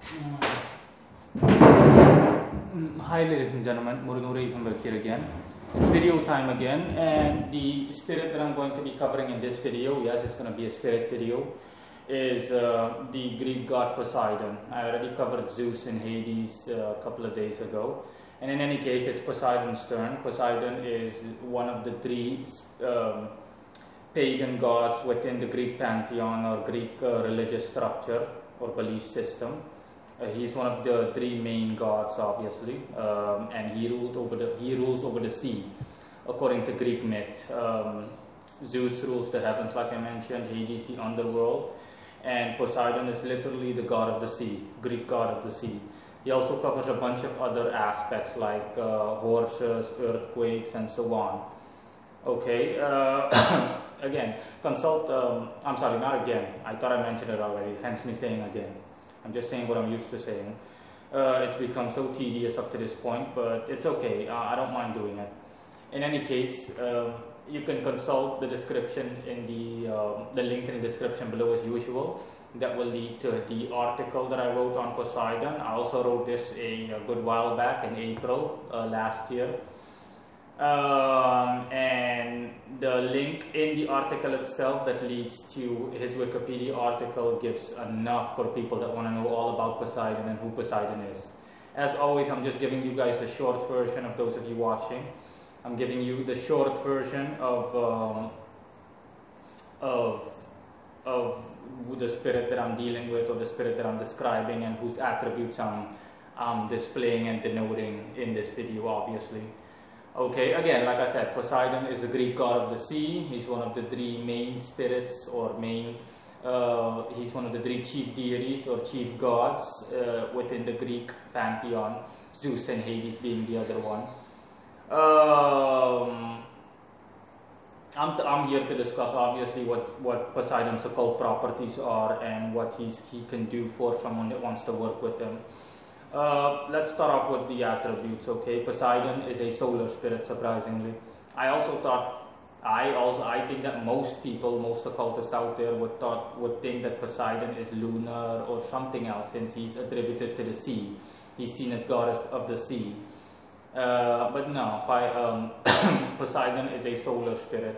Hi ladies and gentlemen, Murunuri from here again. It's video time again, and the spirit that I'm going to be covering in this video, yes, it's going to be a spirit video, is the Greek God Poseidon. I already covered Zeus and Hades a couple of days ago, and in any case, it's Poseidon's turn. Poseidon is one of the three pagan gods within the Greek pantheon or Greek religious structure or belief system. He's one of the three main gods, obviously, and he rules over the sea, according to Greek myth. Zeus rules the heavens, like I mentioned. Hades the underworld, and Poseidon is literally the god of the sea, Greek god of the sea. He also covers a bunch of other aspects like horses, earthquakes, and so on. Okay. Again, consult. I'm sorry, not again. I thought I mentioned it already. Hence me saying again. I'm just saying what I'm used to saying. It's become so tedious up to this point, but it's okay. I don't mind doing it. In any case, you can consult the description in the link in the description below as usual. That will lead to the article that I wrote on Poseidon. I also wrote this a good while back in April last year. And the link in the article itself that leads to his Wikipedia article gives enough for people that want to know all about Poseidon and who Poseidon is. As always, I'm just giving you guys the short version of those of you watching. I'm giving you the short version of the spirit that I'm dealing with, or the spirit that I'm describing, and whose attributes I'm displaying and denoting in this video, obviously. Okay, again, like I said, Poseidon is the Greek god of the sea. He's one of the three main spirits, or he's one of the three chief deities or chief gods within the Greek pantheon, Zeus and Hades being the other one. I'm here to discuss obviously what Poseidon's occult properties are and what he can do for someone that wants to work with him. Let's start off with the attributes. Okay, Poseidon is a solar spirit, surprisingly. I think that most people, most occultists out there would think that Poseidon is lunar or something else, since he's attributed to the sea. He's seen as god of the sea. But no, Poseidon is a solar spirit.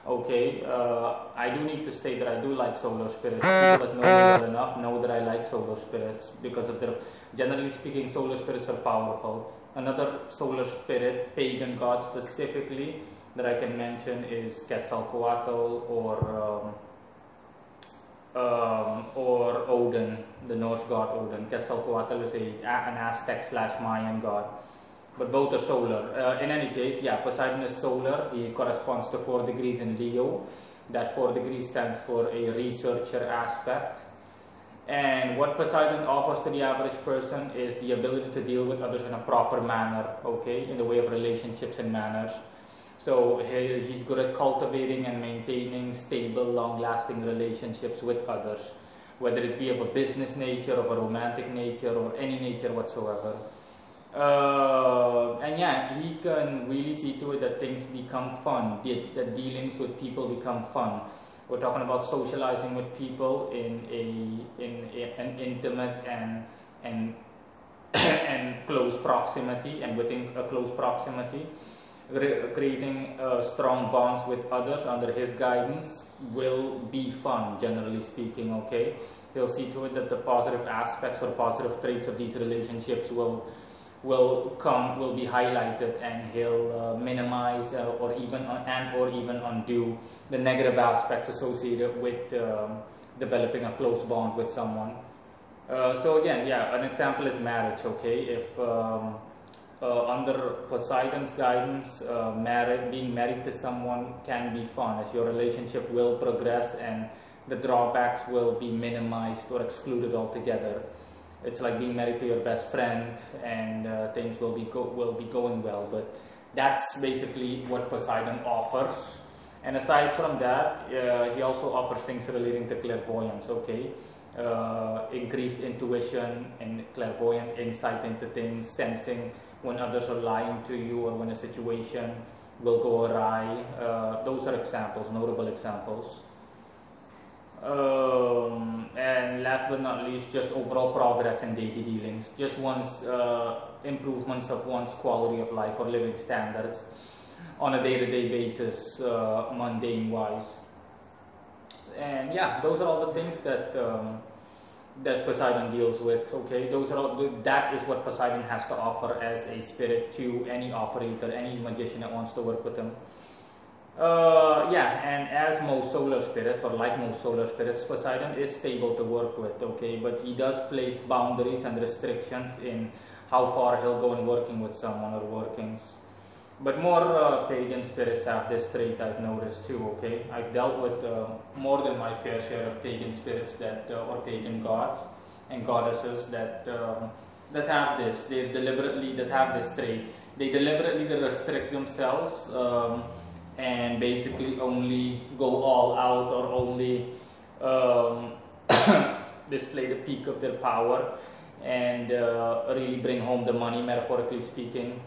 Okay, I do need to state that I do like solar spirits. People that know me well enough know that I like solar spirits because of their, generally speaking, solar spirits are powerful. Another solar spirit, pagan god specifically, that I can mention is Quetzalcoatl or Odin, the Norse god Odin. Quetzalcoatl is an Aztec/Mayan god. But both are solar. In any case, yeah, Poseidon is solar. He corresponds to 4 degrees in Leo. That 4 degrees stands for a researcher aspect. And what Poseidon offers to the average person is the ability to deal with others in a proper manner, okay, in the way of relationships and manners. So he's good at cultivating and maintaining stable, long-lasting relationships with others, whether it be of a business nature, of a romantic nature, or any nature whatsoever. And yeah, he can really see to it that things become fun, that dealings with people become fun. We're talking about socializing with people in an intimate and close proximity, and within a close proximity, creating strong bonds with others under his guidance will be fun, generally speaking. Okay, he'll see to it that the positive aspects or positive traits of these relationships will be highlighted, and he'll minimize or even undo the negative aspects associated with developing a close bond with someone. So again, yeah, an example is marriage. Okay, if under Poseidon's guidance, being married to someone can be fun, as your relationship will progress and the drawbacks will be minimized or excluded altogether. It's like being married to your best friend, and things will be going well. But that's basically what Poseidon offers. And aside from that, he also offers things relating to clairvoyance. Okay, increased intuition and clairvoyant insight into things, sensing when others are lying to you or when a situation will go awry. Those are examples, notable examples. And last but not least, just overall progress in daily dealings, just one's improvements of one's quality of life or living standards on a day-to-day basis, mundane wise. And yeah, those are all the things that that Poseidon deals with. Okay, those are all, that is what Poseidon has to offer as a spirit to any operator, any magician that wants to work with him. Yeah, and as most solar spirits, or like most solar spirits, Poseidon is stable to work with, okay, but he does place boundaries and restrictions in how far he'll go in working with someone or workings. But more pagan spirits have this trait, I've noticed too, okay. I've dealt with more than my fair share of pagan spirits that, or pagan gods and goddesses that that have this, that have this trait. They deliberately restrict themselves and basically only go all out, or only display the peak of their power and really bring home the money, metaphorically speaking,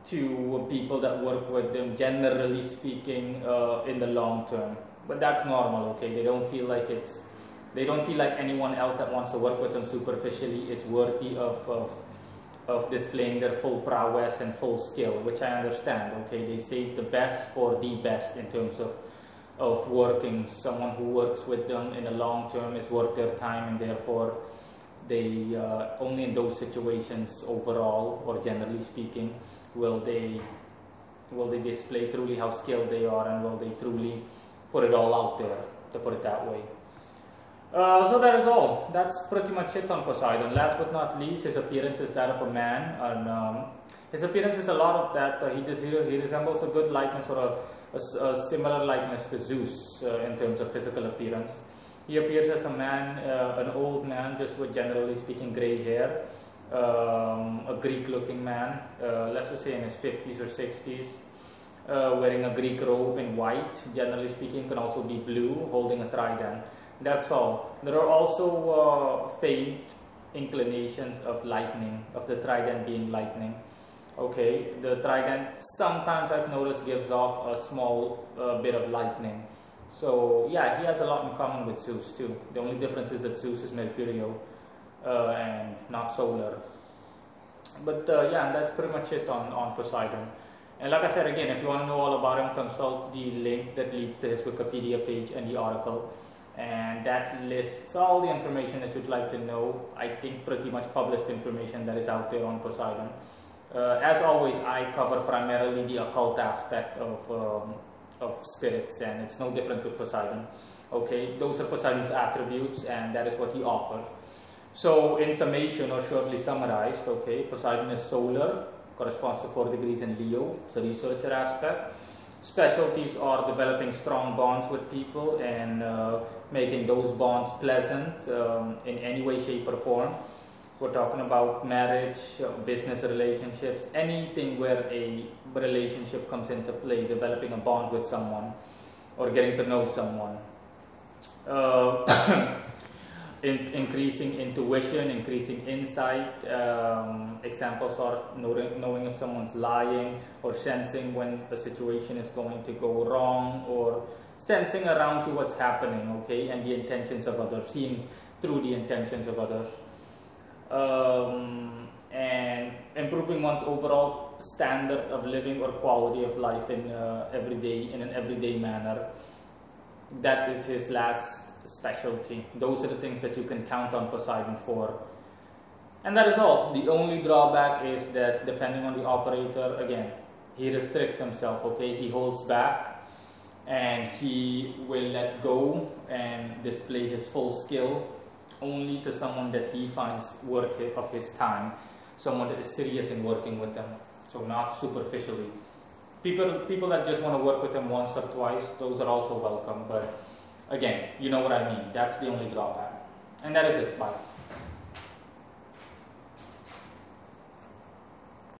to people that work with them, generally speaking, in the long term. But that's normal, okay? They don't feel like anyone else that wants to work with them superficially is worthy of displaying their full prowess and full skill, which I understand, okay? They save the best for the best in terms of working. Someone who works with them in the long term is worth their time, and therefore they only in those situations overall, or generally speaking, will they display truly how skilled they are, and will they truly put it all out there, to put it that way. So that is all. That's pretty much it on Poseidon. Last but not least, his appearance is that of a man, and his appearance is a lot of that. He resembles a good likeness, or a similar likeness to Zeus in terms of physical appearance. He appears as a man, an old man, just with, generally speaking, gray hair, a Greek-looking man, let's just say in his 50s or 60s, wearing a Greek robe in white, generally speaking, can also be blue, holding a trident. That's all. There are also faint inclinations of lightning, of the trident being lightning. Okay, the trident sometimes, I've noticed, gives off a small bit of lightning. So yeah, he has a lot in common with Zeus too. The only difference is that Zeus is mercurial and not solar. But yeah, that's pretty much it on Poseidon. And like I said again, if you want to know all about him, consult the link that leads to his Wikipedia page and the article. And that lists all the information that you'd like to know. I think pretty much published information that is out there on Poseidon. As always, I cover primarily the occult aspect of spirits, and it's no different with Poseidon. Okay, those are Poseidon's attributes, and that is what he offers. So in summation, or shortly summarized, okay, Poseidon is solar, corresponds to 4 degrees in Leo. It's a researcher aspect. Specialties are developing strong bonds with people and making those bonds pleasant in any way, shape or form. We're talking about marriage, business relationships, anything where a relationship comes into play, developing a bond with someone or getting to know someone. Increasing intuition, increasing insight. Examples are knowing if someone's lying, or sensing when a situation is going to go wrong, or sensing around you what's happening, okay, and the intentions of others, seeing through the intentions of others. And improving one's overall standard of living or quality of life in an everyday manner. That is his last specialty. Those are the things that you can count on Poseidon for. And that is all. The only drawback is that depending on the operator, again, he restricts himself, okay? He holds back, and he will let go and display his full skill only to someone that he finds worthy of his time, someone that is serious in working with them, so not superficially. People that just want to work with him once or twice, those are also welcome, but again, you know what I mean. That's the only drawback. And that is it. Bye.